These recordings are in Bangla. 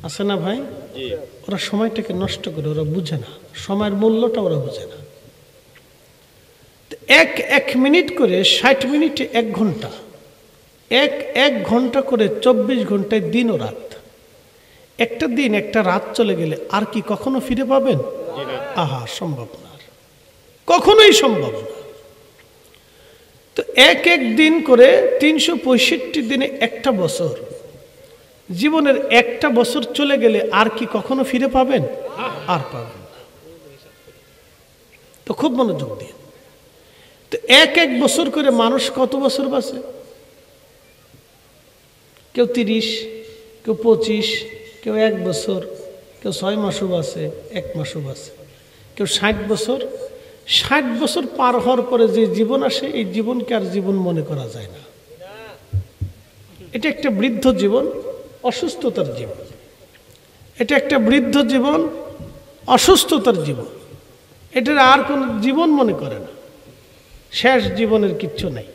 আছে না ভাই? ওরা সময়টাকে নষ্ট করে, ওরা বুঝে না সময়ের মূল্যটা, ওরা বুঝে না। এক মিনিট করে 60 মিনিটে 1 ঘন্টা, এক ঘন্টা করে 24 ঘন্টায় দিন ও রাত। একটা দিন একটা রাত চলে গেলে আর কি কখনো ফিরে পাবেন? আহা, সম্ভব না, কখনোই সম্ভব না। তো এক দিন করে 365 দিনে একটা বছর, জীবনের একটা বছর চলে গেলে আর কি কখনো ফিরে পাবেন? আর পাবেন না। তো খুব মনোযোগ দিয়ে, তো এক বছর করে মানুষ কত বছর বাঁচে? কেউ 30, কেউ 25, কেউ 1 বছর, কেউ 6 মাসও বাঁচে, 1 মাসও বাঁচে, কেউ 60 বছর। 60 বছর পার হওয়ার পরে যে জীবন আসে, এই জীবনকে আর জীবন মনে করা যায় না। এটা একটা বৃদ্ধ জীবন, অসুস্থতার জীবন। এটা একটা বৃদ্ধ জীবন, অসুস্থতার জীবন। এটার আর কোন জীবন মনে করে না। শেষ জীবনের কিচ্ছু নাই,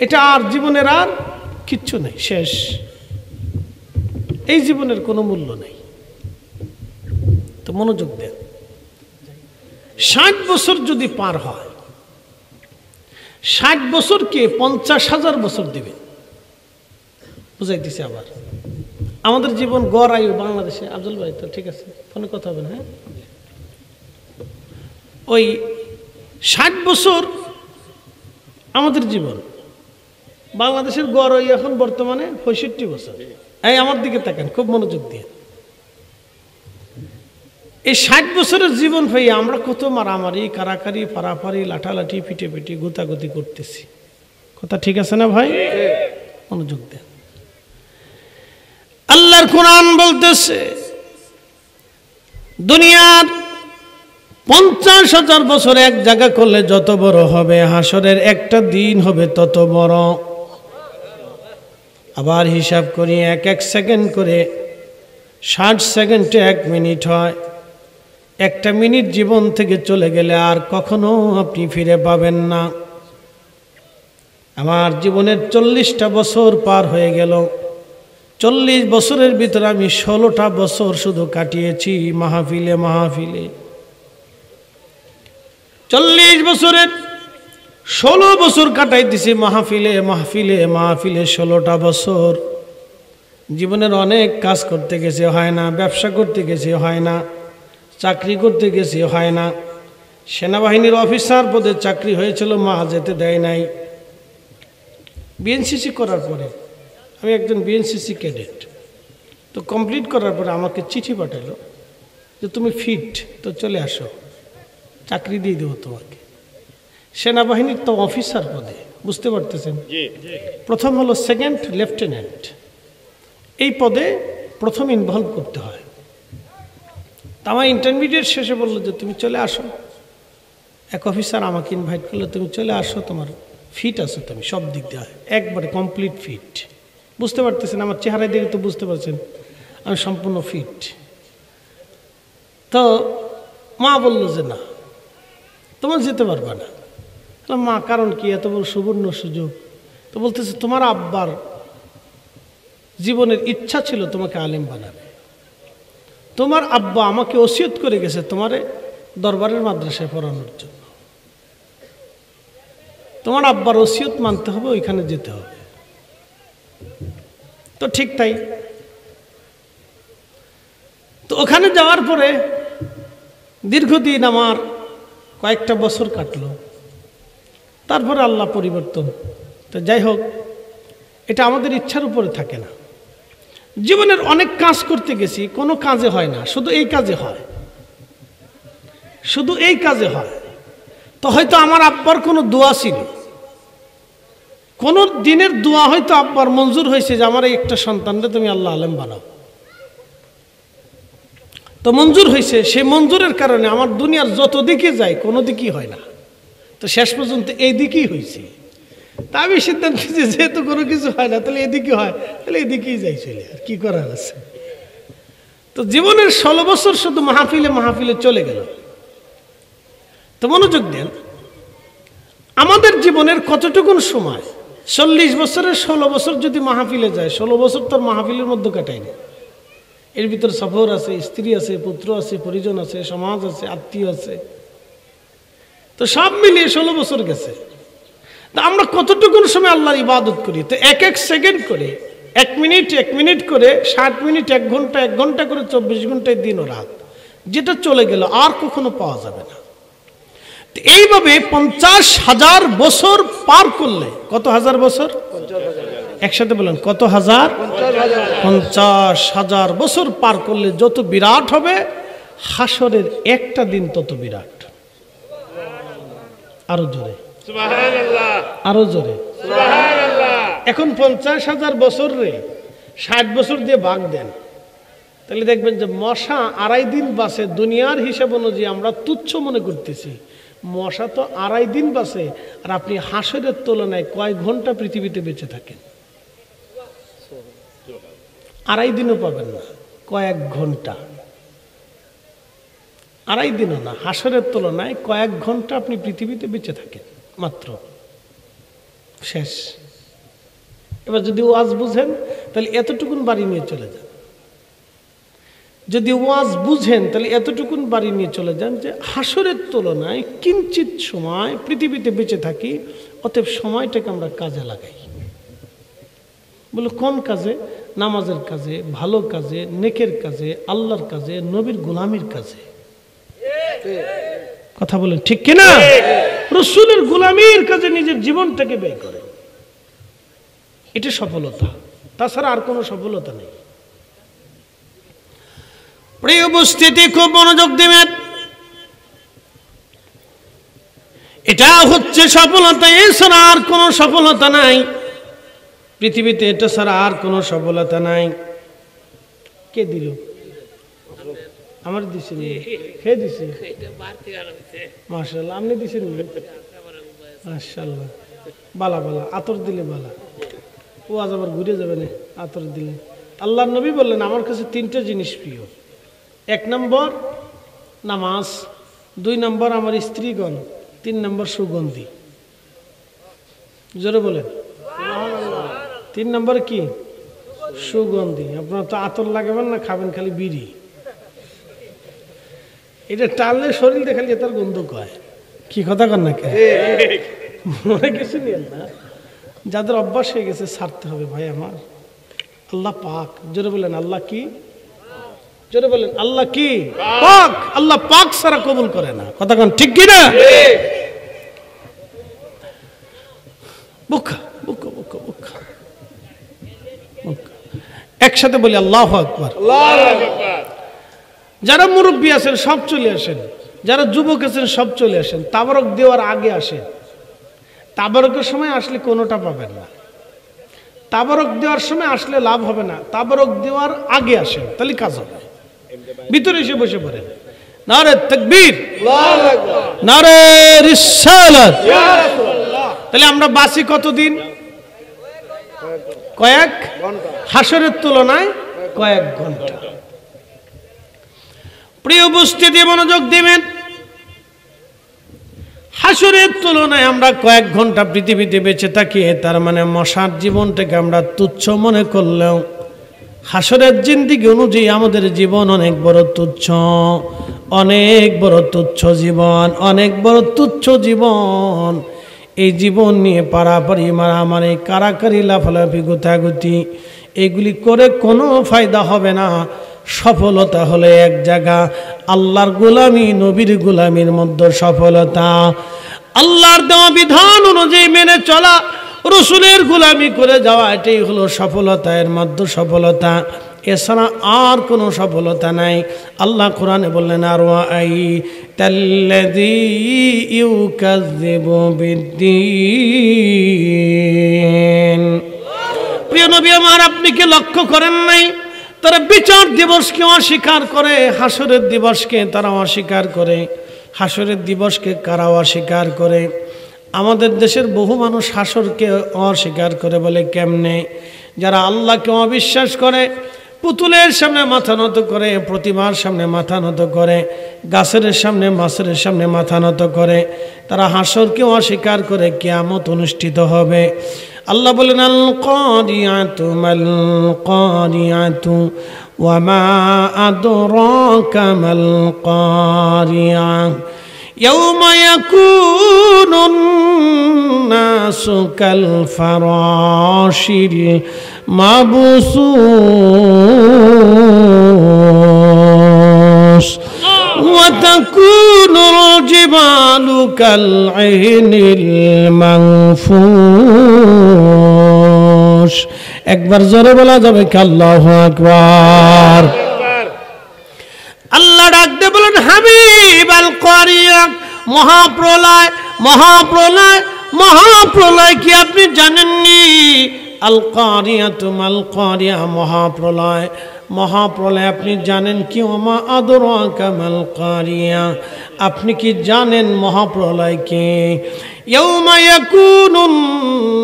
এটা আর জীবনের আর কিচ্ছু নেই, শেষ। এই জীবনের কোনো মূল্য নেই। তো মনোযোগ দেন, 60 বছর যদি পার হয়, 60 বছরকে 50,000 বছর দিবে। বুঝাইতেছি আবার, আমাদের জীবন গড় আয়ু বাংলাদেশে, আফজল ভাই তো ঠিক আছে, ফোনে কথা হবে না? হ্যাঁ, ওই 60 বছর আমাদের জীবন। বাংলাদেশের গড় আয়ু এখন বর্তমানে 65 বছর। এই আমার দিকে তাকান, খুব মনোযোগ দিয়ে। এই 60 বছরের জীবন ভাইয়া আমরা কত মারামারি, কারাকারি, পারাপারি, লাঠালাঠি, পিটিপিটি, গুতাগুতি করতেছি। কথা ঠিক আছে না ভাই? মনোযোগ দেন। আল্লাহর কোরআন বলতেছে, দুনিয়ার 50,000 বছর এক জায়গা করলে যত বড় হবে, হাসরের একটা দিন হবে তত বড়। আবার হিসাব করি, এক সেকেন্ড করে 60 সেকেন্ডে 1 মিনিট হয়। একটা মিনিট জীবন থেকে চলে গেলে আর কখনো আপনি ফিরে পাবেন না। আমার জীবনের 40টা বছর পার হয়ে গেল। 40 বছরের ভিতরে আমি 16টা বছর শুধু কাটিয়েছি মাহফিলে মাহফিলে। 40 বছরের 16 বছর কাটাই দিছি মাহফিলে মাহফিলে মাহফিলে। 16টা বছর জীবনের অনেক কাজ করতে গেছে, হয় না। ব্যবসা করতে গেছে, হয় না। চাকরি করতে গেছে, হয় না। সেনাবাহিনীর অফিসার পদে চাকরি হয়েছিল, মা যেতে দেয় নাই। বিএনসিসি করার পরে, আমি একজন বিএনসিসি ক্যাডেট, তো কমপ্লিট করার পরে আমাকে চিঠি পাঠালো যে তুমি ফিট, তো চলে আসো, চাকরি দিয়ে দেবো তোমাকে। সেনাবাহিনীর তো অফিসার পদে, বুঝতে পারতেছেন? প্রথম হলো সেকেন্ড লেফটেন্যান্ট, এই পদে প্রথম ইনভলভ করতে হয়। আমার ইন্টারমিডিয়েট শেষে বললো যে তুমি চলে আসো। এক অফিসার আমাকে ইনভাইট করলো, তুমি চলে আসো, তোমার ফিট আছো তুমি সব দিক দিয়ে, একবারে কমপ্লিট ফিট। বুঝতে পারতেছেন? আমার চেহারায় দেখে তো বুঝতে পারছেন আমি সম্পূর্ণ ফিট। তো মা বলল যে না, তোমার যেতে পারবে না। মা, কারণ কি? এত বড় সুবর্ণ সুযোগ। তো বলতেছে তোমার আব্বার জীবনের ইচ্ছা ছিল তোমাকে আলেম বানাবে। তোমার আব্বা আমাকে ওসিয়ত করে গেছে তোমারে দরবারের মাদ্রাসায় পড়ানোর জন্য। তোমার আব্বার ওসিয়ত মানতে হবে, ওইখানে যেতে হবে। তো ঠিক তাই। তো ওখানে যাওয়ার পরে দীর্ঘদিন আমার কয়েকটা বছর কাটলো। তারপরে আল্লাহ পরিবর্তন। তো যাই হোক, এটা আমাদের ইচ্ছার উপরে থাকে না। জীবনের অনেক কাজ করতে গেছি, কোনো কাজে হয় না, শুধু এই কাজে হয়, শুধু এই কাজে হয়। তো হয়তো আমার আব্বার কোনো দোয়া ছিল, কোনো দিনের দোয়া হয়তো আব্বার মঞ্জুর হয়েছে যে আমার এই একটা সন্তানরে তুমি আল্লাহ আলেম বানাও। তো মঞ্জুর হয়েছে, সেই মঞ্জুরের কারণে আমার দুনিয়ার যত দিকে যায় কোনো দিকই হয় না। তো শেষ পর্যন্ত এই দিকেই হয়েছে। তা আমি সিদ্ধান্ত নিয়েছি যেহেতু কোনো কিছু হয় না, তাহলে এদিকে হয়, তাহলে এদিকেই যাই চলে, আর কি করার আছে। তো জীবনের 16 বছর শুধু মাহফিলে মাহফিলে চলে গেল। তো মনোযোগ দেন, আমাদের জীবনের কতটুকুন সময় 40 বছরে 16 বছর যদি মাহফিলে যায়, 16 বছর তার মাহফিলের মধ্যে কাটায়নি। এর ভিতর সফর আছে, স্ত্রী আছে, পুত্র আছে, পরিজন আছে, সমাজ আছে, আত্মীয় আছে, তো সব মিলিয়ে 16 বছর গেছে। তা আমরা কতটুকুন সময় আল্লাহর ইবাদত করি? তো এক এক সেকেন্ড করে, 1 মিনিট 1 মিনিট করে, 60 মিনিট 1 ঘন্টা 1 ঘন্টা করে, 24 ঘন্টায় দিন ও রাত, যেটা চলে গেল আর কখনো পাওয়া যাবে না। এইভাবে 50,000 বছর পার করলে, কত হাজার বছর? একসাথে বলেন, কত হাজার? 50,000 বছর পার করলে যত বিরাট হবে, হাসরের একটা দিন তত বিরাট। আরো জোরে সুবহানাল্লাহ, আরো জোরে সুবহানাল্লাহ। এখন 50,000 বছর রে 60 বছর দিয়ে ভাগ দেন, তাহলে দেখবেন যে মশা 2.5 দিন বাঁচে। দুনিয়ার হিসাব অনুযায়ী আমরা তুচ্ছ মনে করতেছি, মশা তো 2.5 দিন বাঁচে, আর আপনি হাসরের তুলনায় কয় ঘন্টা পৃথিবীতে বেঁচে থাকেন? 2.5 দিনও পাবেন না, কয়েক ঘন্টা। 2.5 দিনও না, হাসরের তুলনায় কয়েক ঘন্টা আপনি পৃথিবীতে বেঁচে থাকেন মাত্র, শেষ। এবার যদি ওয়াজ বুঝেন তাহলে এতটুকুন বাড়ি নিয়ে চলে যান। যদি ওয়াজ বুঝেন তাহলে এতটুকুন বাড়ি নিয়ে চলে যান যে হাসরের তুলনায় কিঞ্চিত সময় পৃথিবীতে বেঁচে থাকি, অতএব সময়টাকে আমরা কাজে লাগাই। বলে কোন কাজে? নামাজের কাজে, ভালো কাজে, নেকের কাজে, আল্লাহর কাজে, নবীর গোলামির কাজে। কথা বলেন ঠিক কিনা? রাসূলের গোলামির কাজে নিজের জীবনটাকে ব্যয় করে, এটা সফলতা, তাছাড়া আর কোনো সফলতা নেই। প্রিয় উপস্থিতি, খুব মনোযোগ দিবেন, এটা হচ্ছে সফলতা, এছাড়া আর কোনো সফলতা নাই পৃথিবীতে, এটা ছাড়া আর কোনো সফলতা নাই। কে দিল? আমার দিছেন? কে দিছে? মাশাআল্লাহ, আপনি দিছেন? মাশাআল্লাহ, বালা বালা, আতর দিলে বালা, ও আজ আবার ঘুরে যাবে না আতর দিলে। আল্লাহর নবী বললেন আমার কাছে 3টা জিনিস প্রিয়। 1 নম্বর নামাজ, 2 নম্বর আমার স্ত্রীগণ, 3 নম্বর সুগন্ধি। জোরে বলেন 3 নম্বর কি? সুগন্ধি। আপনার তো আতর লাগাবেন না, খাবেন খালি বিড়ি, এটা টাললে শরীর দেখালে তার গন্ধ কয়। কি কথা কন না? মনে কিছু নিয়েন না, যাদের অভ্যাস হয়ে গেছে ছাড়তে হবে ভাই আমার। আল্লাহ পাক, জোরে বলেন আল্লাহ কি? জোরে বলেন আল্লাহ কি? পাক। আল্লাহ পাক ছাড়া কবুল করে না, কথা কন ঠিক কি না? বুকা বুকা বুকা বুকা, একসাথে বলি আল্লাহু আকবার। যারা মুরব্বী আছেন সব চলে আসেন, যারা যুবক আছেন সব চলে আসেন। তাবারক দেওয়ার আগে আসেন, তাবারকের সময় আসলে কোনোটা পাবেন না, তাবারক দেওয়ার সময় আসলে লাভ হবে না। তাবারক দেওয়ার আগে আসেন, তাহলে কাজ হবে। ভিতরে এসে বসে পড়েন। নারে তাকবীর, আল্লাহু আকবার, নারে রিসালাত, ইয়া রাসূলুল্লাহ। তাহলে আমরা বাঁচি কতদিন? কয়েক ঘন্টা, হাসরের তুলনায় কয়েক ঘন্টা। প্রিয় উপস্থিতি, মনোযোগ দিবেন, হাসরের তুলনায় আমরা কয়েক ঘন্টা পৃথিবীতে বেঁচে থাকি, তার মানে মশার জীবনটাকে আমরা তুচ্ছ মনে করলেও হাসরের জিন্দেগি অনুযায়ী আমাদের জীবন অনেক বড় তুচ্ছ, অনেক বড় তুচ্ছ জীবন, অনেক বড় তুচ্ছ জীবন। এই জীবন নিয়ে পারাপারি, মারামারি, কারাকারি, লাফালাফি, গুতাগুতি, এগুলি করে কোনো ফায়দা হবে না। সফলতা হলে এক জায়গা, আল্লাহর গোলামি, নবীর গোলামির মধ্যে সফলতা। আল্লাহর দেওয়া বিধান অনুযায়ী মেনে চলা, রসুলের গোলামি করে যাওয়া, এটাই হলো সফলতা, এর মধ্যে সফলতা, এছাড়া আর কোনো সফলতা নাই। আল্লাহ কোরআনে বললেন আর আই তাল্লাযী ইউকাযযিবু বিদ্দীন। প্রিয় নবী আমার, আপনি কি লক্ষ্য করেন নাই তারা বিচার দিবসকে অস্বীকার করে, হাসরের দিবসকে তারা অস্বীকার করে। হাসরের দিবসকে কারা অস্বীকার করে? আমাদের দেশের বহু মানুষ হাসরকে অস্বীকার করে। বলে কেমনে? যারা আল্লাহকে অবিশ্বাস করে, পুতুলের সামনে মাথা নত করে, প্রতিমার সামনে মাথা নত করে, গাছের সামনে, মাছের সামনে মাথা নত করে, তারা হাসরকে অস্বীকার করে। কিয়ামত অনুষ্ঠিত হবে, আল্লাহ বলেন আল কারিয়াতু মাল কারিয়াতু ওয়া মা আদরাকা মাল কারিয়া ইয়াউমা ইয়াকুনুন নাসু কাল ফারাশিল মাবসুস ওয়া তাকুনুল জিবালু কাল আইনিল মানফুস। একবার জোরে বলা যাবে কি আল্লাহু আকবার। আল্লাহ ডাক দিয়ে বলেন হাবিব আল কারিয়া, মহাপ্রলয় মহাপ্রলয় মহাপ্রলয় কি আপনি জানেননি? আল কারিয়াতু মাল কারিয়া, মহাপ্রলয় মহাপ্রলয় আপনি জানেন কি? ওমা আদরাকা মাল কারিয়া, আপনি কি জানেন মহাপ্রলয় কি? ইয়াউমা ইয়াকুনুন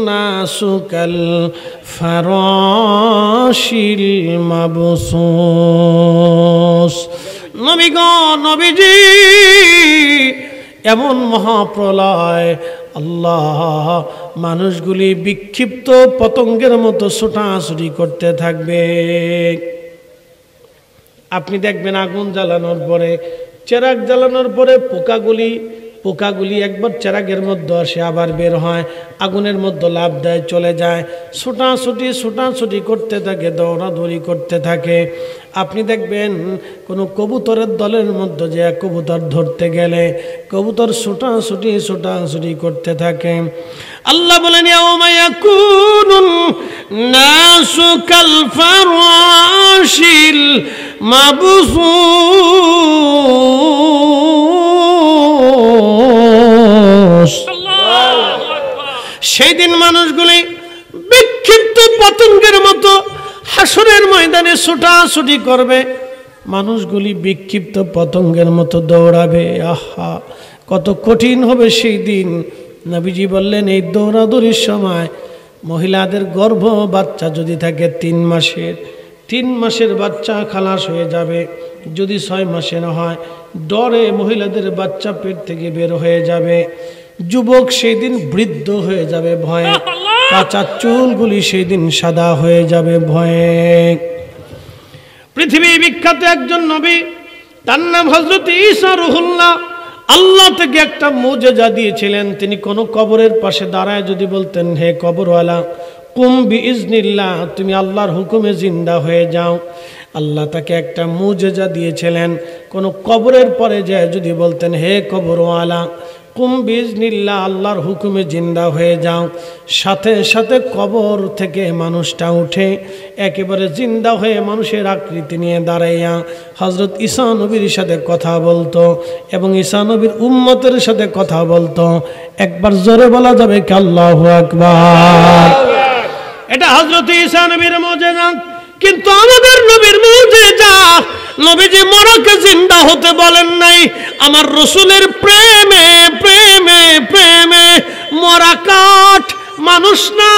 নাসু কাল ফারাশিল মাবসুস। নবী গো নবীজি, এমন মহাপ্রলয় আল্লাহ মানুষগুলি বিক্ষিপ্ত পতঙ্গের মতো ছোটাছুটি করতে থাকবে। আপনি দেখবেন আগুন জ্বালানোর পরে, চেরাগ জ্বালানোর পরে পোকাগুলি একবার চেরাগের মধ্যে আসে, আবার বের হয়, আগুনের মধ্যে লাফ দেয়, চলে যায়, ছোটাছুটি করতে থাকে, দৌড়াদৌড়ি করতে থাকে। আপনি দেখবেন কোনো কবুতরের দলের মধ্যে যে কবুতর ধরতে গেলে কবুতর ছোটাছুটি করতে থাকে। আল্লাহ বলেন ইয়াউমা ইয়াকুনুন নাসু কাল ফারাশিল মাবসুস। সেই দিন মানুষগুলি বিক্ষিপ্ত পতঙ্গের মতো হাসরের ময়দানে ছোটাছুটি করবে, মানুষগুলি বিক্ষিপ্ত পতঙ্গের মতো দৌড়াবে। আহা, কত কঠিন হবে সেই দিন। নবীজি বললেন এই দৌড়াদৌড়ির সময় মহিলাদের গর্ভ বাচ্চা যদি থাকে 3 মাসের বাচ্চা খালাস হয়ে যাবে। যদি 6 মাসের হয়, ডরে মহিলাদের বাচ্চা পেট থেকে বের হয়ে যাবে। যুবক সেই দিন বৃদ্ধ হয়ে যাবে ভয়ে, কাঁচা চুলগুলি সেই দিন সাদা হয়ে যাবে ভয়ে। পৃথিবী বিখ্যাত একজন নবী, তার নাম হযরত ঈসা রুহুল্লাহ, আল্লাহ থেকে একটা মুজিজা দিয়েছিলেন। তিনি কোনো কবরের পাশে দাঁড়ায় যদি বলতেন, হে কবরওয়ালা কুম বিইজনিল্লাহ, তুমি আল্লাহর হুকুমে জিন্দা হয়ে যাও, আল্লাহ তাকে একটা মুজিজা দিয়েছিলেন। কোনো কবরের পরে যায় যদি বলতেন, হে কবরওয়ালা কুম বিইজনিল্লাহ, আল্লাহর হুকুমে জিন্দা হয়ে যাও, সাথে সাথে কবর থেকে মানুষটা উঠে একেবারে জিন্দা হয়ে মানুষের আকৃতি নিয়ে দাঁড়াইয়া হযরত ঈসা নবীর সাথে কথা বলতো এবং ঈসা নবীর উম্মতের সাথে কথা বলতো। একবার জোরে বলা যাবে কি আল্লাহু আকবার। এটা হযরত ঈসা নবীর মুজিজা। কিন্তু আমাদের নবীর মুজিজা, নবীজি মরাকে জিন্দা হতে বলেন নাই। আমার রাসূলের প্রেমে প্রেমে প্রেমে মরা কাঠ, মানুষ না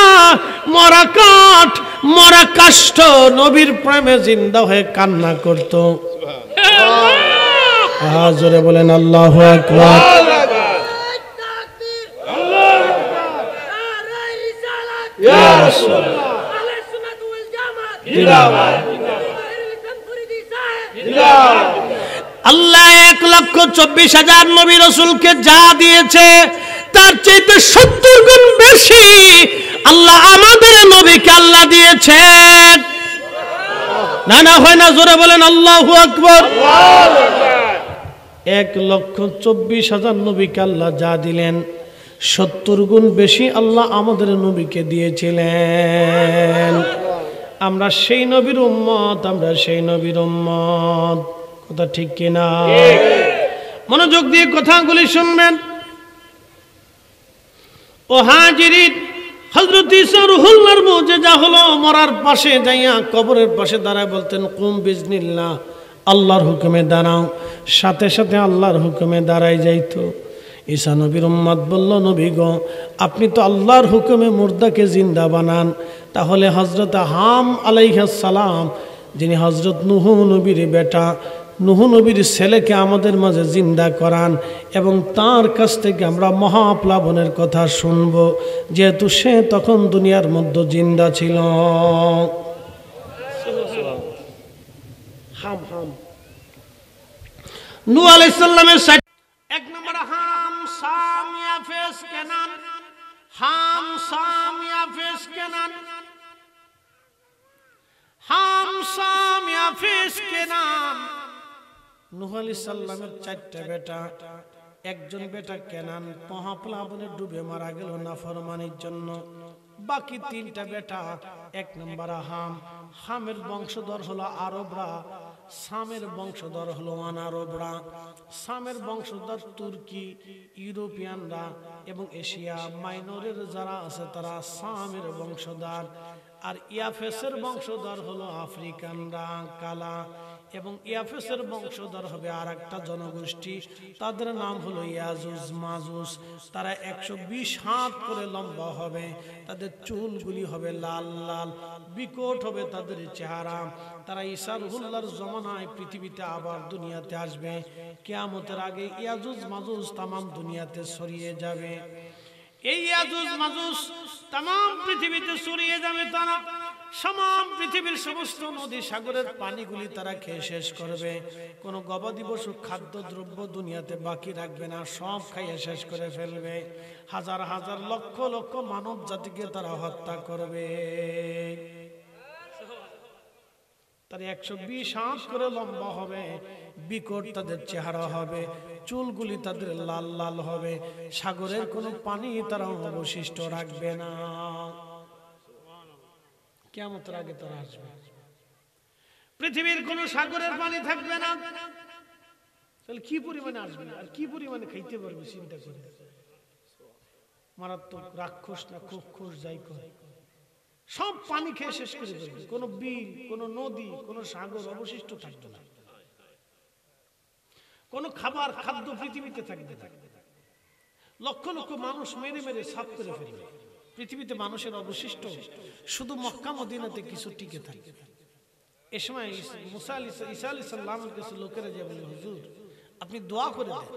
মরা কাঠ, মরা কাষ্ঠ নবীর প্রেমে জিন্দা হয়ে কান্না করত। জোরে বলেন আল্লাহু আকবার। আল্লাহ 1,24,000 নবী রাসূলকে যা দিয়েছে তার চাইতে 70 গুণ বেশি আল্লাহ আমাদের নবীকে আল্লাহ দিয়েছেন। না না হয় না, জোরে বলেন আল্লাহু আকবার। 1,24,000 নবীকে আল্লাহ যা দিলেন 70 গুণ বেশি আল্লাহ আমাদের নবীকে দিয়েছিলেন। আমরা সেই নবীর উম্মত, আমরা সেই নবীর উম্মত। কথা ঠিক কিনা? মনোযোগ দিয়ে কথাগুলি শুনবেন। ও হাজিরিন, হযরত ঈসা রুহুল্লাহর মুজিজা হলো মরার পাশে যাইয়া কবরের পাশে দাঁড়ায় বলতেন কুম বিইজনিল্লাহ, আল্লাহর হুকুমে দাঁড়াও, সাথে সাথে আল্লাহর হুকুমে দাঁড়ায় যাইতো। ঈসা নবীর উম্মত বলল, নবী গো, আপনি তো আল্লাহর হুকুমে মুর্দাকে জিন্দা বানান, তাহলে হযরত হাম আলাইহিস সালাম, যিনি হযরত নূহ নবীর বেটা, নূহ নবীর ছেলেকে আমাদের মাঝে জিন্দা করান এবং তার কাছ থেকে আমরা মহাপ্লাবনের কথা শুনব, যেহেতু সে তখন দুনিয়ার মধ্যে জিন্দা ছিল। নূহ আলাইহিস সালামের এক নম্বর হাম সাম ইয়াফেস কেনান, হাম সাম ইয়াফেস কেনান, হাম সাম ইয়াফেস কেনান। নূহ আলাইহিস সালামের 4টা বেটা, একজন বেটা কেনান মহাপ্লাবনে ডুবে মারা গেল নাফরমানির জন্য। বাকি 3টা বেটা, 1 নম্বর হাম, হামের বংশধর হলো আরবরা, সামের বংশধর হলো অনারবরা। সামের বংশধর তুর্কি, ইউরোপিয়ানরা এবং এশিয়া মাইনরের যারা আছে তারা সামের বংশধর। আর ইয়াফেসের বংশধর হলো আফ্রিকানরা, কালা। এবং ইয়াফেসের বংশধর হবে আর একটা জনগোষ্ঠী, তাদের নাম হলো ইয়াজুজ মাজুজ। তারা 120 হাত করে লম্বা হবে, তাদের চুলগুলি হবে লাল লাল, বিকট হবে তাদের চেহারা। তারা ঈসা রুহুল্লাহর জমানায় পৃথিবীতে আবার দুনিয়াতে আসবে। কিয়ামতের আগে ইয়াজুজ মাজুজ তামাম দুনিয়াতে ছড়িয়ে যাবে। এই ইয়াজুজ মাজুজ তামাম পৃথিবীতে ছড়িয়ে যাবে। তারা সামাম পৃথিবীর সমস্ত নদী সাগরের পানিগুলি তারা খেয়ে শেষ করবে। কোনো গবাদি পশু খাদ্য দ্রব্য দুনিয়াতে বাকি রাখবে না, সব খাইয়ে শেষ করে ফেলবে। হাজার হাজার লক্ষ লক্ষ মানব জাতিকে তারা হত্যা করবে। তার 120 হাত করে লম্বা হবে, বিকট তাদের চেহারা হবে, চুলগুলি তাদের লাল লাল হবে, সাগরের কোনো পানি তারা অবশিষ্ট রাখবে না। কিয়ামতের আগে তারা আসবে, পৃথিবীর কোনো সাগরের পানি থাকবে না। তাহলে কি পরিমাণে আসবে আর কি পরিমাণে খাইতে পারবে চিন্তা করে। মারাত্মক রাক্ষস না খুক্ষুস যাই করে সব পানি খেয়ে শেষ করে দেবে। কোনো বিল, কোনো নদী, কোনো সাগর অবশিষ্ট থাকবে না। কোনো খাবার খাদ্য পৃথিবীতে থাকবে না। লক্ষ লক্ষ মানুষ মেরে মেরে সাফ করে ফেলবে। পৃথিবীতে মানুষের অবশিষ্ট শুধু মক্কা মদিনাতে কিছু টিকে থাকে। এ সময় ঈসা আলাইহিস সালামের কাছে লোকেরা যে বলে, হুজুর আপনি দোয়া করে দেন,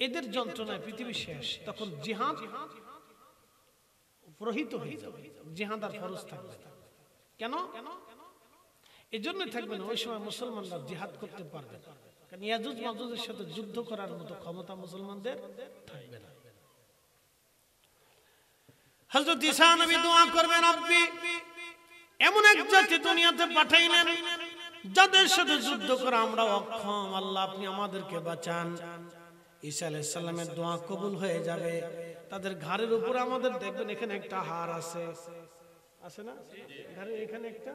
এদের যন্ত্রণায় পৃথিবী শেষ, তখন জিহাদ প্রহিত হয়ে যাবে, জিহাদ আর ফরজ থাকবে না। কেন? এজন্য থাকবে না, ওই সময় মুসলমানরা জিহাদ করতে পারবে না, কারণ ইয়াজুজ মাজুজের সাথে যুদ্ধ করার মতো ক্ষমতা মুসলমানদের থাকবে না। হযরত ঈসা নবী দোয়া করবেন, রব্বি এমন এক জাতি দুনিয়াতে পাঠাইলেন যাদের সাথে যুদ্ধ করা আমরা অক্ষম, আল্লাহ আপনি আমাদেরকে বাঁচান। ঈসা আলাইহিস সালামের দোয়া কবুল হয়ে যাবে। তাদের ঘাড়ের উপরে আমাদের দেখবেন এখানে একটা হাড় আছে, আছে না? ঘাড়ের এখানে একটা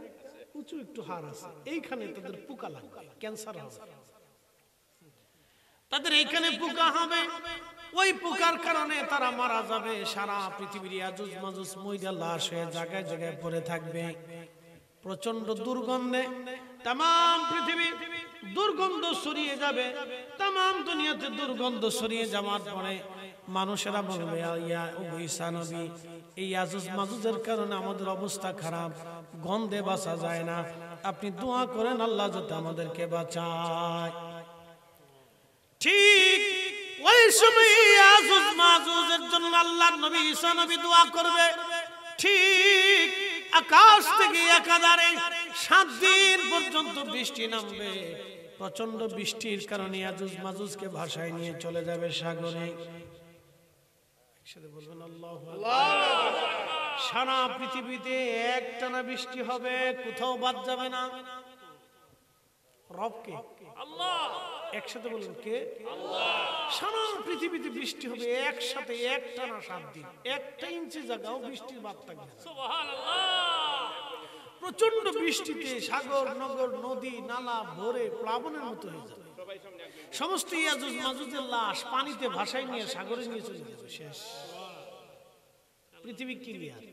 উঁচু একটু হাড় আছে, এইখানে তাদের পোকা লাগবে, ক্যান্সার হবে। তাদের এইখানে পোকা হবে, ওই পোকার কারণে তারা মারা যাবে। সারা পৃথিবীর ইয়াজুজ মাজুজ মইরা লাশ হয়ে জায়গায় জায়গায় পড়ে থাকবে। প্রচন্ড দুর্গন্ধে তামাম পৃথিবী দুর্গন্ধ ছড়িয়ে যাবে। তামাম দুনিয়াতে দুর্গন্ধ ছড়িয়ে যাওয়ার পরে মানুষেরা বলবে, ইয়া ঈসা নবী এই ইয়াজুজ মাজুজের কারণে আমাদের অবস্থা খারাপ, গন্ধে বাঁচা যায় না, আপনি দোয়া করেন আল্লাহ যাতে আমাদেরকে বাঁচায়। ঠিক ওই সময় ইয়াজুজ মাজুজের জন্য আল্লাহর নবী ঈসা নবী দোয়া করবে। ঠিক আকাশ থেকে একাধারে 7 দিন পর্যন্ত বৃষ্টি নামবে। প্রচন্ড বৃষ্টির কারণে ইয়াজুজ মাজুজকে ভাসায় নিয়ে চলে যাবে সাগরে। একসাথে বলবেন আল্লাহু আকবার। সারা পৃথিবীতে একটানা বৃষ্টি হবে, কোথাও বাদ যাবে না। রব কে? আল্লাহ। একসাথে বলুন কে? আল্লাহ। সারা পৃথিবীতে বৃষ্টি হবে একসাথে একটানা 7 দিন, 1 ইঞ্চি জায়গাও বৃষ্টির বাদ থাকবে না। সুবহানাল্লাহ। প্রচন্ড বৃষ্টিতে সাগর নগর নদী নালা ভরে প্লাবনের মতো হয়ে যাবে। সমস্ত ইয়াজুজ মাজুজের লাশ পানিতে ভাসায় নিয়ে সাগরে নিয়ে চলে যাবে, শেষ। পৃথিবী ক্লিয়ার।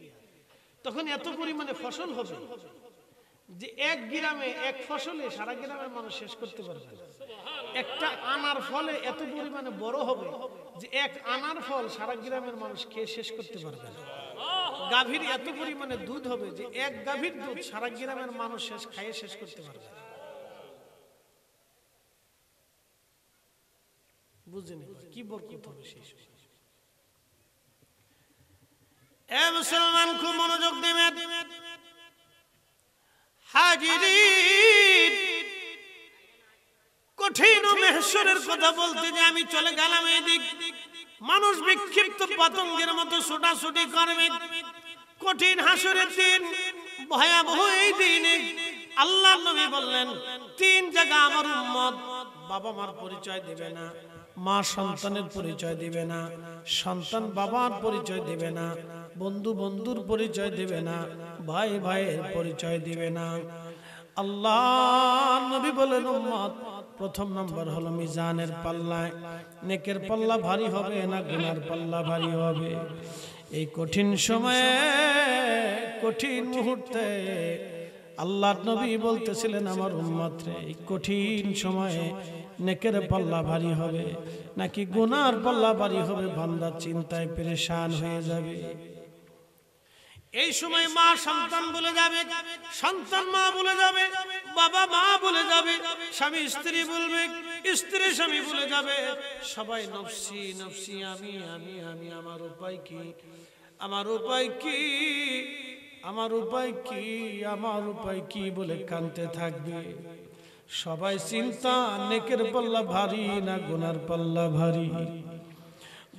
তখন এত পরিমাণে ফসল হবে যে এক গ্রামে এক ফসলে সারা গ্রামের মানুষ শেষ করতে পারবে না। একটা আনার ফলে এত পরিমাণে বড় হবে যে এক আনার ফল সারা গ্রামের মানুষ খেয়ে শেষ করতে পারবে না। গাভীর এত পরিমাণে দুধ হবে যে এক গাভীর দুধ সারা গ্রামের মানুষ খাইয়ে শেষ করতে পারবে না। বুঝে নেব কি বরকত হবে সেই সময়। এ মুসলমান খুব মনোযোগ দিবেন। হাজিরিন, কঠিন মেহশরের কথা বলতে যে আমি চলে গেলাম এদিক, মানুষ বিক্ষিপ্ত পতঙ্গের মতো ছোটাছুটি করবে। কঠিন হাসরের দিন, ভয়াবহ এই দিনে আল্লাহ নবী বললেন তিন জায়গা আমার উম্মত বাবা মার পরিচয় দেবে না, মা সন্তানের পরিচয় দিবে না, সন্তান বাবার পরিচয় দিবে না, বন্ধু বন্ধুর পরিচয় দিবে না, ভাই ভাইয়ের পরিচয় দিবে না। আল্লাহ নবী বলেন উম্মত প্রথম নম্বর হলো মিজানের পাল্লায় নেকের পাল্লা ভারী হবে না গুনার পাল্লা ভারী হবে। এই কঠিন সময়ে, কঠিন মুহূর্তে আল্লাহ নবী বলতেছিলেন আমার উম্মত রে, এই কঠিন সময়ে নেকের পাল্লা ভারী হবে নাকি গুনার পাল্লা ভারী হবে, বান্দা চিন্তায় পেরেশান হয়ে যাবে। এই সময় মা সন্তান বলে যাবে, সন্তান মা বলে যাবে, বাবা মা বলে যাবে, স্বামী স্ত্রী বলবে, স্ত্রী স্বামী বলে যাবে, সবাই নফসি নফসি, আমি আমি আমি, আমার উপায় কি, আমার উপায় কি, আমার উপায় কি, আমার উপায় কি বলে কাঁদতে থাকবে। সবাই চিন্তা নেকের পাল্লা ভারী না গুনার পাল্লা ভারী।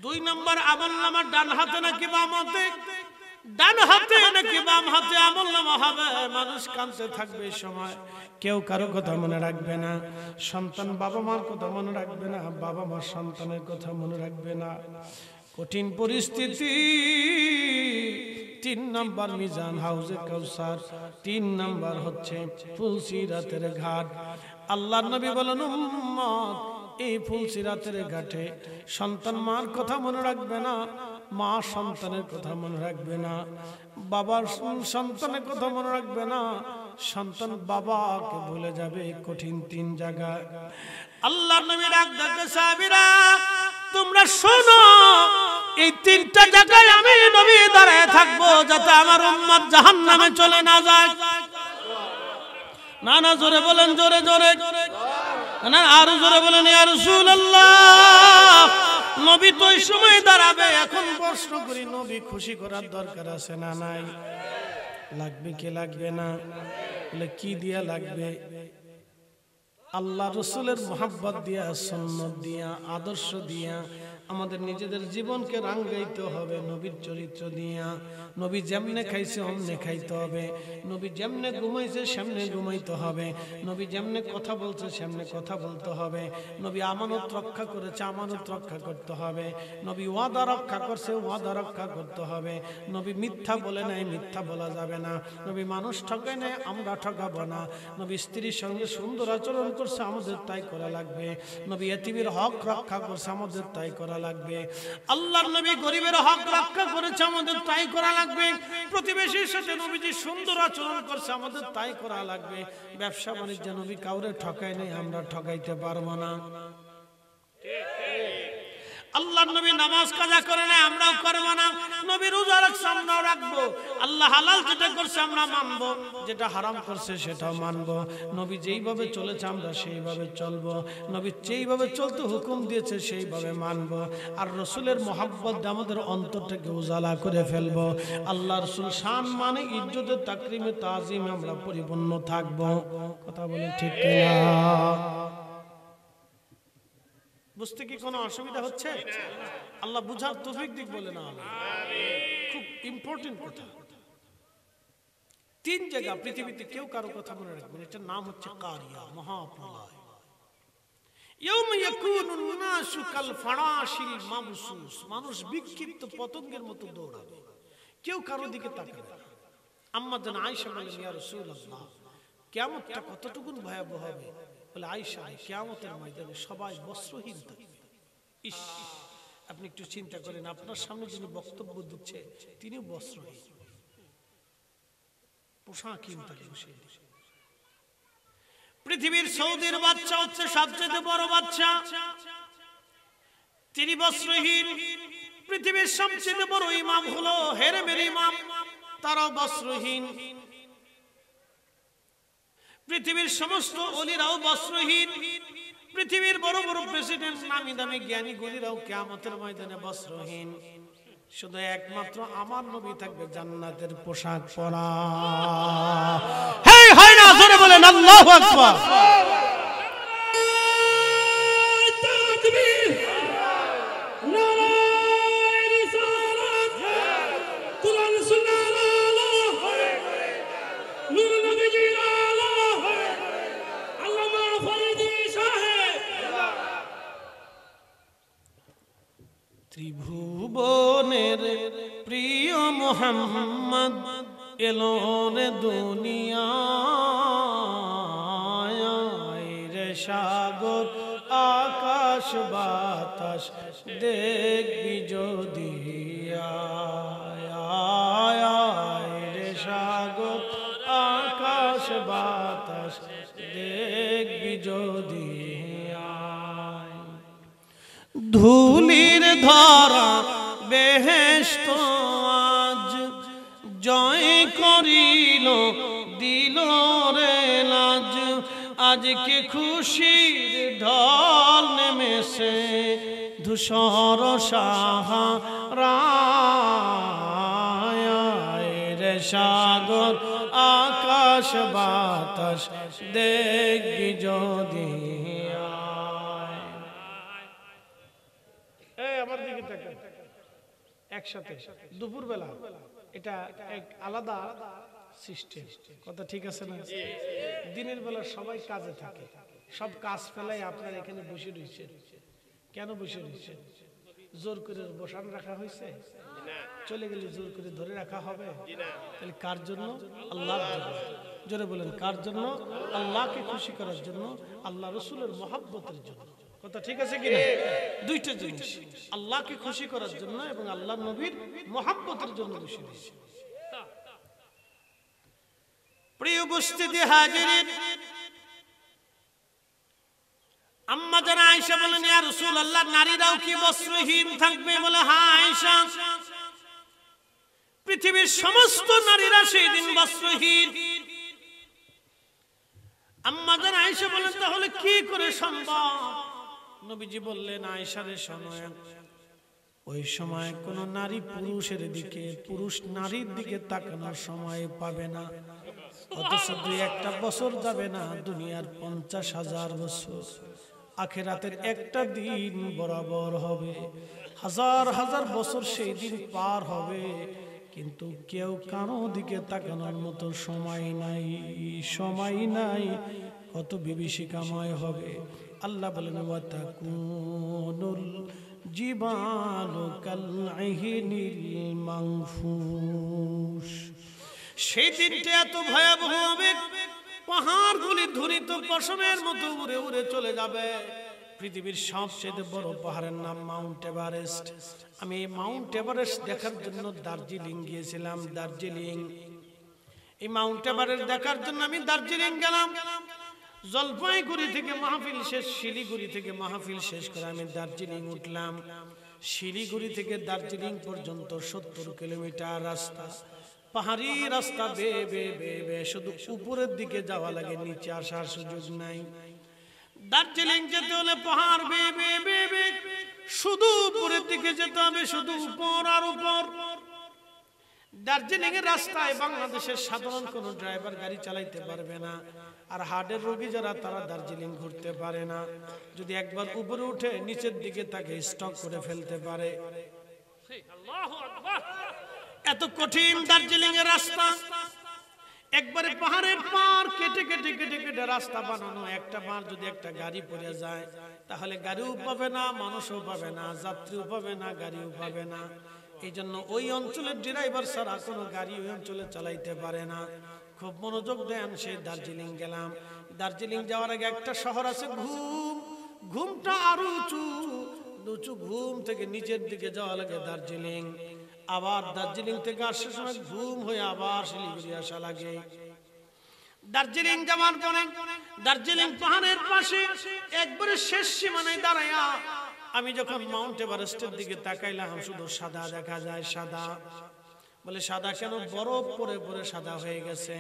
দুই নম্বর আমলনামা ডান হাতে নাকি বাম হাতে, ডান হাতে নাকি বাম হাতে আমলনামা হবে। মানুষ কাঁদতে থাকবে সময়, কেউ কারো কথা মনে রাখবে না, সন্তান বাবা মার কথা মনে রাখবে না, বাবা মা সন্তানের কথা মনে রাখবে না। কঠিন পরিস্থিতি। তিন নম্বর মিজান হাউজে কাউসার, তিন নম্বর হচ্ছে ফুলসিরাতের ঘাট। আল্লাহর নবী বলেন উম্মত এই ফুলসিরাতের ঘাটে সন্তান মার কথা মনে রাখবে না, মা সন্তানের কথা মনে রাখবে না, বাবার সন্তানের কথা মনে রাখবে না, সন্তান বাবাকে ভুলে যাবে। কঠিন তিন জায়গায় আল্লাহর নবী ডাক ডাকে সাহাবীরা তোমরা শোনো, এই তিনটা জায়গায় আমি নবী দাঁড়ায় থাকবো যাতে আমার উম্মত জাহান্নামে চলে না যায়। না না জোরে বলেন, জোরে জোরে না, আরো জোরে বলেন ইয়া রাসূলুল্লাহ। নবী তো এই সময় দাঁড়াবে। এখন প্রশ্ন করি, নবী খুশি করার দরকার আছে না নাই? লাগবে কি লাগবে না? বলে কি দিয়া লাগবে? আল্লাহ রসুলের মোহাব্বত দিয়া, সুন্নত দিয়া, আদর্শ দিয়া আমাদের নিজেদের জীবনকে রাঙ্গাইতে হবে। নবীর চরিত্র দিয়া, নবী যেমনে খাইছে অমনে খাইতে হবে, নবী যেমনে ঘুমাইছে সেমনে ঘুমাইতে হবে, নবী যেমনে কথা বলছে সেমনে কথা বলতে হবে, নবী আমানত রক্ষা করেছে আমানত রক্ষা করতে হবে, নবী ওয়াদা রক্ষা করছে ওয়াদা রক্ষা করতে হবে, নবী মিথ্যা বলে নাই মিথ্যা বলা যাবে না, নবী মানুষ ঠকায় নাই আমরা ঠকাবো না, নবী স্ত্রীর সঙ্গে সুন্দর আচরণ করছে আমাদের তাই করা লাগবে, নবী এতিমের হক রক্ষা করছে আমাদের তাই করা লাগবে, আল্লাহর নবী গরিবের হক রক্ষা করেছে আমাদের তাই করা লাগবে, প্রতিবেশীর সাথে নবীজি সুন্দর আচরণ করছে আমাদের তাই করা লাগবে, ব্যবসা বাণিজ্য নবী কাউরে ঠকায় নাই আমরা ঠকাইতে পারবো না। আল্লাহর নবী নামাজ কাজা করে না আমরাও করব না, নবী রোজা রাখছে আমরাও রাখবো, আল্লাহ হালাল যেটা করছে আমরা মানবো, যেটা হারাম করছে সেটাও মানবো, নবী যেইভাবে চলেছে আমরা সেইভাবে চলবো, নবী যেইভাবে চলতে হুকুম দিয়েছে সেইভাবে মানবো, আর রসুলের মহাব্বত আমাদের অন্তরটাকে উজালা করে ফেলবো। আল্লাহ রসুল শান মানে ইজ্জতে তাকরিমে তাজিমে আমরা পরিপূর্ণ থাকবো। কথা বলে ঠিক কিনা? বুঝতে কি কোনো অসুবিধা হচ্ছে? আল্লাহ বুঝার তৌফিক দিক বলে না। খুব ইম্পর্টেন্ট কথা। তিন জায়গা পৃথিবীতে কেউ কারো কথা মনে রাখবেন, এটার নাম হচ্ছে কারিয়া, মহাপ্রলয়। ইয়াউমা ইয়াকুনুন নাসু কাল ফারাশিল মাবসুস, মানুষ বিক্ষিপ্ত পতঙ্গের মতো দৌড়াবে, কেউ কারো দিকে তাকাবে না। আম্মা জান আয়েশা বলেন ইয়া রাসূলুল্লাহ কিয়ামতটা কতটুকু ভয়াবহ হবে? বলে আয়েশা কিয়ামতের ময়দানে সবাই বস্ত্রহীন থাকবে। ইস, আপনি একটু চিন্তা করেন, আপনার সামনে যিনি বক্তব্য দিচ্ছে তিনিও বস্ত্রহীন, পোশাকহীন থাকবে। পৃথিবীর সৌদির বাচ্চা হচ্ছে সবচেয়ে বড় বাচ্চা, তিনি বস্ত্রহীন। পৃথিবীর সবচেয়ে বড় ইমাম হলো হেরেমের ইমাম, তারাও বস্ত্রহীন। পৃথিবীর সমস্ত ওলিরাও বস্ত্রহীন। পৃথিবীর বড় বড় প্রেসিডেন্ট, নামি দামি জ্ঞানী গুণীরাও কিয়ামতের ময়দানে বস্ত্রহীন। শুধু একমাত্র আমার নবী থাকবে জান্নাতের পোশাক পরা। হয় না? জোরে বলেন আল্লাহু আকবার। ত্রিভুবনের প্রিয় মুহাম্মদ এলোন দুনিয়ায় রে সাগর আকাশ বাতাস দেখবি যদি রে সাগর আকাশ বাতাস দেখবি যদি ধুলির ধরা বেহেশত আজ জয় করিল দিল রে লাজ। আজকে খুশির ঢল নেমেছে ধূসর সাহারায় রে সাগর আকাশ বাতাস দেখবি যদি। আমার দিকে তাকান একসাথে দুপুর বেলা, এটা এক আলাদা সিস্টেম, কথা ঠিক আছে না? দিনের বেলা সবাই কাজে থাকে, সব কাজ ফেলাই আপনার এখানে বসে রয়েছে। কেন বসে রয়েছে? জোর করে বসান রাখা হয়েছে? চলে গেলে জোর করে ধরে রাখা হবে? তাহলে কার জন্য? আল্লাহর জন্য। জোরে বলেন কার জন্য? আল্লাহকে খুশি করার জন্য, আল্লাহ রসুলের মহব্বতের জন্য, কথা ঠিক আছে কিনা? দুইটা জিনিস, আল্লাহকে খুশি করার জন্য এবং আল্লাহ নবীর মহব্বতের জন্য বসে রয়েছে। প্রিয় উপস্থিতি হাজিরিন, আম্মা জান আয়েশা বলেন, ইয়া রাসূলুল্লাহ, নারীরাও কি বস্ত্রহীন থাকবে? বলে, হ্যাঁ আয়েশা, পৃথিবীর সমস্ত নারীরা সেই দিন বস্ত্রহীন। আম্মা জান আয়েশা বলেন, তাহলে কি করে সম্ভব? নবীজি বললেন, আয়েশা রে শোনো, ওই সময় কোন নারী পুরুষের দিকে, পুরুষ নারীর দিকে তাকানোর সময় পাবে না। অথচ 2-1 বছর যাবে না, দুনিয়ার 50,000 বছর, আখিরাতের একটা দিন বরাবর হবে, হাজার হাজার বছর সেই দিন পার হবে, কিন্তু কেউ কারো দিকে তাকানোর মতো সময় নাই, সময় নাই, কত বিভীষিকাময় হবে। আল্লাহ বলেন, ওয়াতাকুনুল জিবালু কালইহিনিল মানফুশ। সেই দিনটা এত ভয়াবহ হবে, পাহাড়গুলি ধূলিত পশমের মতো উড়ে উড়ে চলে যাবে। পৃথিবীর সবচেয়ে বড় পাহাড়ের নাম মাউন্ট এভারেস্ট। আমি এই মাউন্ট এভারেস্ট দেখার জন্য দার্জিলিং গিয়েছিলাম। দার্জিলিং, এই মাউন্ট এভারেস্ট দেখার জন্য আমি দার্জিলিং গেলাম। জলপাইগুড়ি থেকে মাহফিল শেষ, শিলিগুড়ি থেকে মাহফিল শেষ করে আমি দার্জিলিং উঠলাম। শিলিগুড়ি থেকে দার্জিলিং পর্যন্ত 70 কিলোমিটার রাস্তা, পাহাড়ি রাস্তা, বেয়ে বেয়ে বেয়ে বেয়ে শুধু উপরের দিকে যাওয়া লাগে, নিচে আসার সুযোগ নাই। দার্জিলিং যেতে হলে পাহাড় বেয়ে বেয়ে বেয়ে বেয়ে শুধু উপরের দিকে যেতে হবে, শুধু উপর আর উপর। দার্জিলিং এর রাস্তায় বাংলাদেশের সাধারণ কোন ড্রাইভার গাড়ি চালাইতে পারবে না, আর হার্টের রোগী যারা, তারা দার্জিলিং ঘুরতে পারে না। যদি একবার উপরে উঠে নিচের দিকে তাকে স্টক করে ফেলতে পারে। এত কঠিন দার্জিলিং এর রাস্তা, একবারে পাহাড়ের পার কেটে কেটে কেটে কেটে রাস্তা বানানো। একটা পার যদি একটা গাড়ি পড়ে যায়, তাহলে গাড়িও পাবে না, মানুষও পাবে না, যাত্রীও পাবে না, গাড়িও পাবে না। এই জন্য ওই অঞ্চলের ড্রাইভার ছাড়া কোনো গাড়ি ওই অঞ্চলে চালাইতে পারে না। খুব মনোযোগ দেন। সেই দার্জিলিং গেলাম। দার্জিলিং যাওয়ার আগে একটা শহর আছে ঘুম, ঘুমটা আরো উঁচু উঁচু, ঘুম থেকে নিচের দিকে যাওয়া লাগে দার্জিলিং। আবার দার্জিলিং থেকে আসার সময় ঘুম হয়ে আবার শিলিগুড়ি আসা লাগে। দার্জিলিং যাওয়ার পরে দার্জিলিং পাহাড়ের পাশে একবারে শেষ সীমানায় দাঁড়ায়া আমি যখন মাউন্ট এভারেস্টের দিকে তাকাইলাম, শুধু সাদা দেখা যায়, সাদা। বলে সাদা কেন? বরফ পরে পরে সাদা হয়ে গেছে।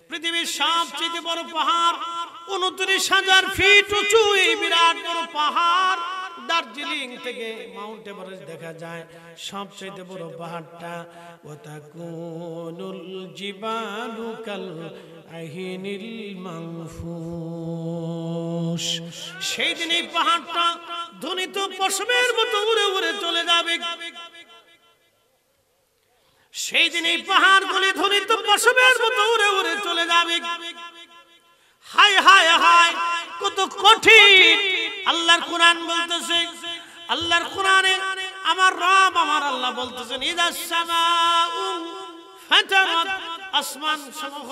পৃথিবীর সবচেয়ে বড় পাহাড় 29,000 ফিট উঁচু এই বিরাট বড় পাহাড়। দার্জিলিং থেকে মাউন্ট এভারেস্ট দেখা যায়, সবচেয়ে বড় পাহাড়টা। ওয়াতাকুনুল জিবালু কাল আহিনিল মানফুস। সেই দিন এই পাহাড়টা ধ্বনিত পশমের মতো উড়ে উড়ে চলে যাবে। সেই দিন এই পাহাড়গুলি ধ্বনিত পশমের মতো উড়ে উড়ে চলে যাবে। হায় হায় হায়, কত কঠিন! আল্লাহর কোরআন বলতেছে, আল্লাহর কোরআনে আমার রব আমার আল্লাহ বলতেছেন, ইদাস সামাউ ফাতারাত, আসমান সমূহ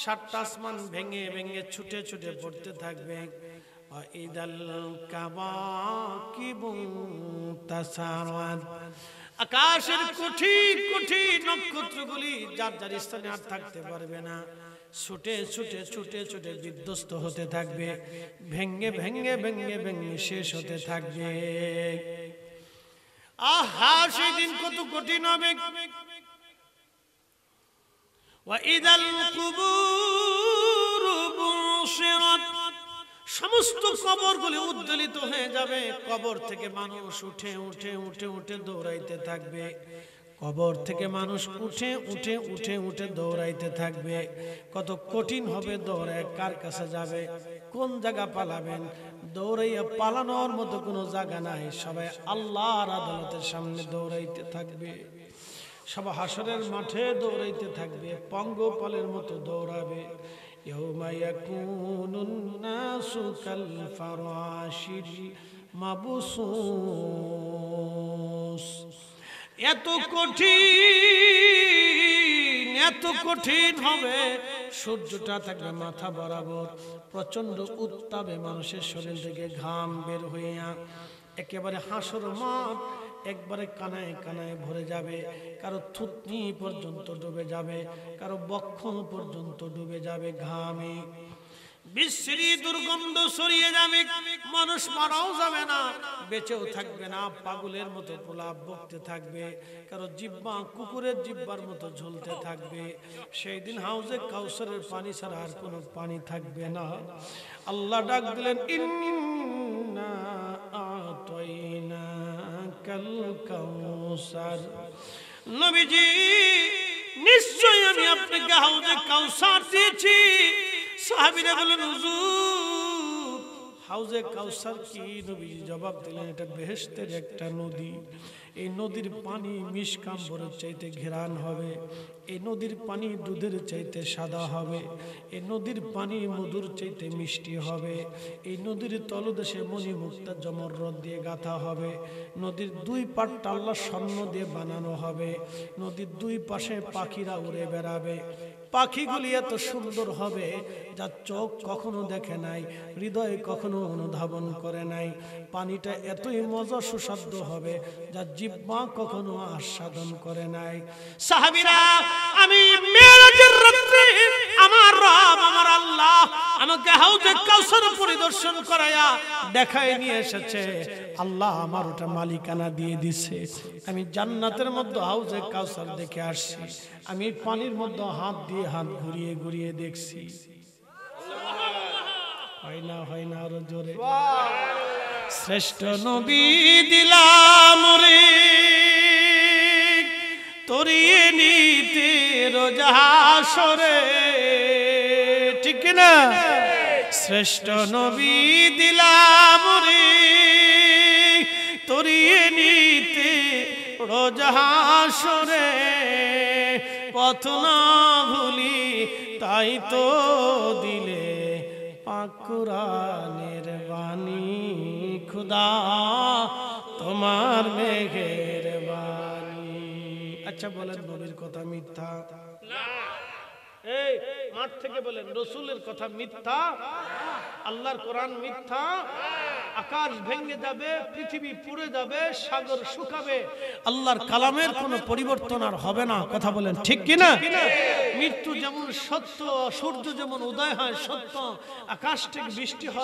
7টা আসমান ভেঙে ভেঙে ছুটে ছুটে পড়তে থাকবে। ওয়া ইদাল কাওয়াকিবু তাসারাত, আকাশের কোটি কোটি নক্ষত্রগুলি যার যার স্থানে আর থাকতে পারবে না, ছুটে ছুটে ছুটে ছুটে বিধ্বস্ত হতে থাকবে, ভেঙ্গে ভেঙ্গে ভেঙ্গে ভেঙ্গে শেষ হতে থাকবে। আহা, সেই দিন কত কঠিন হবে। ওয়াইদাল কুবুরু বুশিরাত, সমস্ত কবরগুলি উদ্বেলিত হয়ে যাবে। কবর থেকে মানুষ উঠে উঠে উঠে উঠে দৌড়াইতে থাকবে। কবর থেকে মানুষ উঠে উঠে উঠে উঠে দৌড়াইতে থাকবে। কত কঠিন হবে দৌড়ায়, কার কাছে যাবে, কোন জায়গা পালাবেন? দৌড়াইয়া পালানোর মতো কোনো জায়গা নাই। সবাই আল্লাহর আদালতের সামনে দৌড়াইতে থাকবে। সব হাসরের মাঠে দৌড়াইতে থাকবে, পঙ্গপালের মতো দৌড়াবে। ইয়াউমা ইয়াকুনুন নাসু কাল ফারাশিল মাবসুস। এত কঠিন, এত কঠিন হবে। সূর্যটা থাকবে মাথা বরাবর, প্রচন্ড উত্তাপে মানুষের শরীর থেকে ঘাম বের হইয়া একেবারে হাসর মাঠ একবারে কানায় কানায় ভরে যাবে। কারো থুতনি পর্যন্ত ডুবে যাবে, কারো বক্ষ পর্যন্ত ডুবে যাবে ঘামে। বিশ্রী দুর্গন্ধ ছড়িয়ে যাবে, মানুষ মারাও যাবে না, বেঁচেও থাকবে না, পাগলের মতো প্রলাপ বকতে থাকবে। কারো জিহ্বা কুকুরের জিহ্বার মতো ঝুলতে থাকবে। সেই দিন হাউজে কাউসারের পানি ছাড়া আর কোনো পানি থাকবে না। আল্লাহ ডাক দিলেন, ইন্না আতাইনাকাল কাউসার। নবীজি, নিশ্চয়ই আমি আপনাকে হাউজে কাউসার দিয়েছি। সাহাবীরা বলেন, হুজুর হাউজে কাউসার কি? নবীজি জবাব দিলেন, এটা বেহেশতের একটা নদী। এই নদীর পানি মিশকাম্বরের চাইতে ঘেরান হবে। এই নদীর পানি দুধের চাইতে সাদা হবে। এই নদীর পানি মধুর চাইতে মিষ্টি হবে। এই নদীর তলদেশে মণিমুক্তা জমররদ দিয়ে গাঁথা হবে। নদীর দুই পাড়টা আল্লাহ স্বর্ণ দিয়ে বানানো হবে। নদীর দুই পাশে পাখিরা উড়ে বেড়াবে। পাখিগুলি এত সুন্দর হবে যা চোখ কখনো দেখে নাই, হৃদয়ে কখনো অনুধাবন করে নাই। পানিটা এতই মজা সুস্বাদু হবে যা জিহ্বা কখনো আস্বাদন করে নাই। সাহাবীরা, আমি মেরাজের রাতে আমার রব আমার আল্লাহ আমাকে হাউজে কাউসার পরিদর্শন করায়া দেখায় নিয়ে এসেছে। আল্লাহ আমার ওটা মালিকানা দিয়ে দিছে। আমি জান্নাতের মধ্যে হাউজে কাউসার দেখে আসছি। আমি পানির মধ্যে হাত দিয়ে হাত ঘুরিয়ে ঘুরিয়ে দেখছি। হয় না, হয় না, আরো জোরে। শ্রেষ্ঠ নবী দিলাম রে তরিয়ে নিতে রোজাসরে, ঠিক না? শ্রেষ্ঠ নবী দিলাম রে তরিয়ে নিতে রোজাসরে, পথ না ভুলি তাই তো দিলে পাক কুরআনের বাণী। খুদা তোমার মেঘের বাণী। আচ্ছা বলেন, নবীর কথা মিথ্যা? এই মাঠ থেকে বলেন, রসুলের কথা মিথ্যা? আল্লাহর কোরআন মিথ্যা? আকাশ ভেঙে যাবে, পৃথিবী পুড়ে যাবে, সাগর শুকাবে, আল্লাহর কালামের কোনো পরিবর্তন আর হবে না। কথা বলেন ঠিক কিনা? মৃত্যু যেমন সত্য, সূর্য যেমন উদয় হয় সত্য, আকাশ থেকে বৃষ্টি হয়